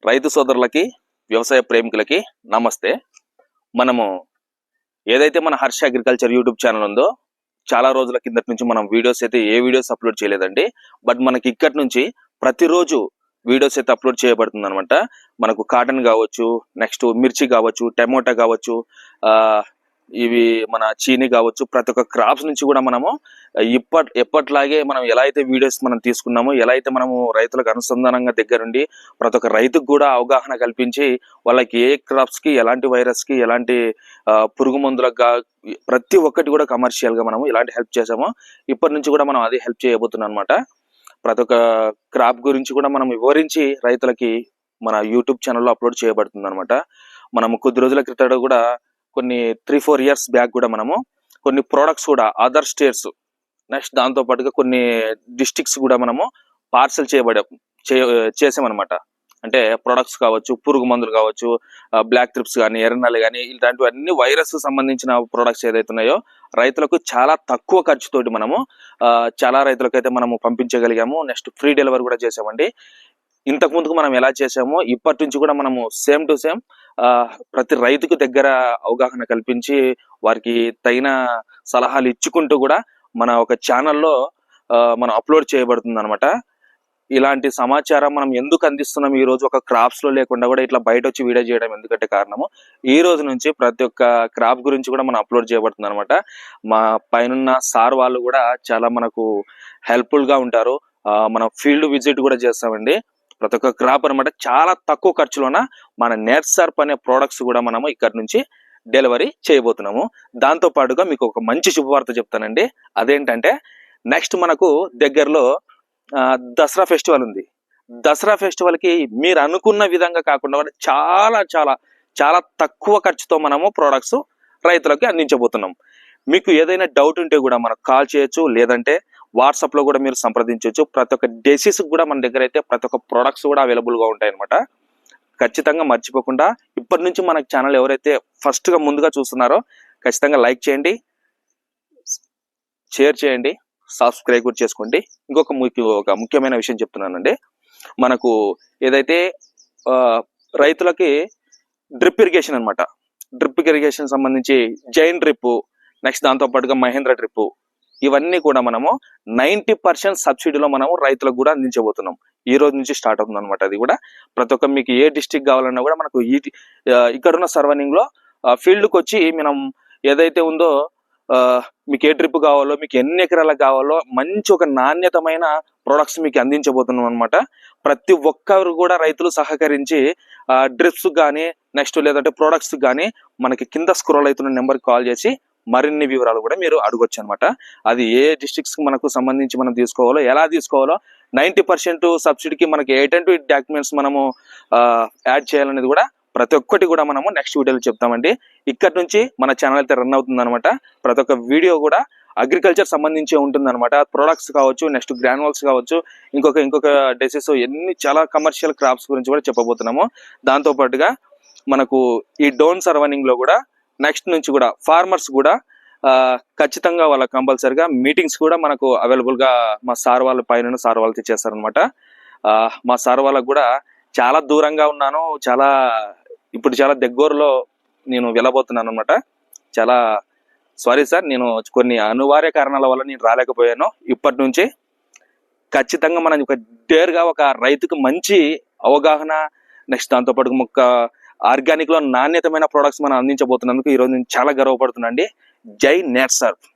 రైతు సోదరులకి వ్యవసాయ ప్రేమికులకి నమస్తే. మనము ఏదైతే మన హర్ష అగ్రికల్చర్ యూట్యూబ్ ఛానల్ ఉందో చాలా రోజుల కిందటి నుంచి మనం ఏ వీడియోస్ అప్లోడ్ చేయలేదండి. బట్ మనకి ఇక్కడి నుంచి ప్రతిరోజు వీడియోస్ అయితే అప్లోడ్ చేయబడుతుంది అనమాట. మనకు కాటన్ కావచ్చు, నెక్స్ట్ మిర్చి కావచ్చు, టమోటా కావచ్చు, ఇవి మన చీని కావచ్చు, ప్రతి ఒక్క క్రాప్స్ నుంచి కూడా మనము ఎప్పట్లాగే మనం ఎలా అయితే వీడియోస్ మనం తీసుకున్నామో, ఎలా అయితే మనము రైతులకు అనుసంధానంగా దగ్గరుండి ప్రతి ఒక్క రైతుకు కూడా అవగాహన కల్పించి వాళ్ళకి ఏ క్రాప్స్ కి ఎలాంటి వైరస్ కి ఎలాంటి పురుగు మందులకు ప్రతి ఒక్కటి కూడా కమర్షియల్ గా మనము ఎలాంటి హెల్ప్ చేసామో ఇప్పటి నుంచి కూడా మనం అదే హెల్ప్ చేయబోతున్నాం అనమాట. ప్రతి ఒక్క క్రాప్ గురించి కూడా మనం వివరించి రైతులకి మన యూట్యూబ్ ఛానల్లో అప్లోడ్ చేయబడుతుంది అనమాట. మనము కొద్ది రోజుల క్రితం కూడా కొన్ని 3-4 years బ్యాక్ కూడా మనము కొన్ని ప్రోడక్ట్స్ కూడా అదర్ స్టేట్స్, నెక్స్ట్ దాంతో పాటుగా కొన్ని డిస్ట్రిక్ట్స్ కూడా మనము పార్సల్ చేసామన్నమాట. అంటే ప్రొడక్ట్స్ కావచ్చు, పురుగు మందులు కావచ్చు, బ్లాక్ త్రిప్స్ కానీ, ఎర్రనల్లి కానీ, ఇలాంటివన్నీ వైరస్ సంబంధించిన ప్రొడక్ట్స్ ఏదైతే ఉన్నాయో రైతులకు చాలా తక్కువ ఖర్చుతోటి మనము చాలా రైతులకైతే మనము పంపించగలిగాము. నెక్స్ట్ ఫ్రీ డెలివరీ కూడా చేసామండి. ఇంతకు ముందుకు మనం ఎలా చేసామో ఇప్పటి నుంచి కూడా మనము సేమ్ టు సేమ్ ప్రతి రైతుకు దగ్గర అవగాహన కల్పించి వారికి తగిన సలహాలు ఇచ్చుకుంటూ కూడా మన ఒక ఛానల్లో మనం అప్లోడ్ చేయబడుతుంది అనమాట. ఇలాంటి సమాచారం మనం ఎందుకు అందిస్తున్నాం ఈ రోజు ఒక క్రాప్స్ లో లేకుండా కూడా ఇట్లా బయట వచ్చి వీడియో చేయడం ఎందుకంటే కారణము ఈ రోజు నుంచి ప్రతి ఒక్క క్రాప్ గురించి కూడా మనం అప్లోడ్ చేయబడుతుంది అనమాట. మా పైన సార్ వాళ్ళు కూడా చాలా మనకు హెల్ప్ఫుల్ గా ఉంటారు. మనం ఫీల్డ్ విజిట్ కూడా చేస్తామండి. ప్రతి ఒక్క క్రాప్ అనమాట చాలా తక్కువ ఖర్చులోన మన నెట్సార్ప్ అనే ప్రోడక్ట్స్ కూడా మనము ఇక్కడ నుంచి డెలివరీ చేయబోతున్నాము. దాంతో పాటుగా మీకు ఒక మంచి శుభవార్త చెప్తానండి. అదేంటంటే నెక్స్ట్ మనకు దగ్గరలో దసరా ఫెస్టివల్ ఉంది. దసరా ఫెస్టివల్ కి మీరు అనుకున్న విధంగా కాకుండా చాలా చాలా చాలా తక్కువ ఖర్చుతో మనము ప్రోడక్ట్స్ రైతులకి అందించబోతున్నాం. మీకు ఏదైనా డౌట్ ఉంటే కూడా మనకు కాల్ చేయొచ్చు, లేదంటే వాట్సాప్ లో కూడా మీరు సంప్రదించవచ్చు. ప్రతి ఒక్క డిసీజ్ కూడా మన దగ్గర అయితే ప్రతి ఒక్క ప్రొడక్ట్స్ కూడా అవైలబుల్ గా ఉంటాయి అనమాట. ఖచ్చితంగా మర్చిపోకుండా ఇప్పటి నుంచి మన ఛానల్ ఎవరైతే ఫస్ట్ గా ముందుగా చూస్తున్నారో ఖచ్చితంగా లైక్ చేయండి, షేర్ చేయండి, సబ్స్క్రైబ్ కూడా చేసుకోండి. ఒక ముఖ్యమైన విషయం చెప్తున్నానండి. మనకు ఏదైతే రైతులకి డ్రిప్ ఇరిగేషన్ అనమాట, డ్రిప్ ఇరిగేషన్ సంబంధించి జైన్ డ్రిప్, నెక్స్ట్ దాంతో పాటుగా మహేంద్ర డ్రిప్, ఇవన్నీ కూడా మనము 90% సబ్సిడీలో మనము రైతులకు కూడా అందించబోతున్నాం. ఈ రోజు నుంచి స్టార్ట్ అవుతుంది అనమాట. అది కూడా ప్రతి ఒక్క మీకు ఏ డిస్ట్రిక్ట్ కావాలన్నా కూడా మనకు ఇక్కడున్న సర్వనింగ్ లో ఫీల్డ్కి వచ్చి మనం ఏదైతే ఉందో మీకు ఏ ట్రిప్ కావాలో, మీకు ఎన్ని ఎకరాలకు కావాలో మంచి ఒక నాణ్యతమైన ప్రొడక్ట్స్ మీకు అందించబోతున్నాం అనమాట. ప్రతి ఒక్కరు కూడా రైతులు సహకరించి డ్రిప్స్ కానీ, నెక్స్ట్ లేదంటే ప్రొడక్ట్స్ కానీ మనకి కింద స్క్రోల్ అవుతున్న నెంబర్కి కాల్ చేసి మరిన్ని వివరాలు కూడా మీరు అడగొచ్చు అనమాట. అది ఏ డిస్ట్రిక్ట్స్ కి మనకు సంబంధించి మనం తీసుకోవాలో, ఎలా తీసుకోవాలో, 90% సబ్సిడీకి మనకి ఎటువంటి డాక్యుమెంట్స్ మనము యాడ్ చేయాలనేది కూడా ప్రతి ఒక్కటి కూడా మనము నెక్స్ట్ వీడియోలో చెప్తామండి. ఇక్కడ నుంచి మన ఛానల్ అయితే రన్ అవుతుంది అనమాట. ప్రతి ఒక్క వీడియో కూడా అగ్రికల్చర్ సంబంధించి ఉంటుంది అనమాట. ప్రొడక్ట్స్ కావచ్చు, నెక్స్ట్ గ్రాన్యువల్స్ కావచ్చు, ఇంకొక డిసీజ్, ఎన్ని చాలా కమర్షియల్ క్రాప్స్ గురించి కూడా చెప్పబోతున్నాము. దాంతో పాటుగా మనకు ఈ డోన్ సర్వనింగ్ లో కూడా నెక్స్ట్ నుంచి కూడా ఫార్మర్స్ కూడా ఖచ్చితంగా వాళ్ళ కంపల్సరిగా మీటింగ్స్ కూడా మనకు అవైలబుల్ గా మా సార్ వాళ్ళ పైన సార్ వాళ్ళు తెచ్చేస్తారనమాట. మా సార్ వాళ్ళకు కూడా చాలా దూరంగా ఉన్నాను, ఇప్పుడు చాలా దగ్గరలో నేను వెళ్ళబోతున్నాను అనమాట. చాలా సారీ సార్, నేను కొన్ని అనివార్య కారణాల వల్ల నేను రాలేకపోయాను. ఇప్పటి నుంచి ఖచ్చితంగా మనం ఒక డేర్గా ఒక రైతుకు మంచి అవగాహన, నెక్స్ట్ దాంతో పాటు ఒక ఆర్గానిక్ లో నాణ్యతమైన ప్రొడక్ట్స్ మనం అందించబోతున్నందుకు ఈ రోజు నేను చాలా గర్వపడుతున్నానండి. జై నెట్సార్ప్.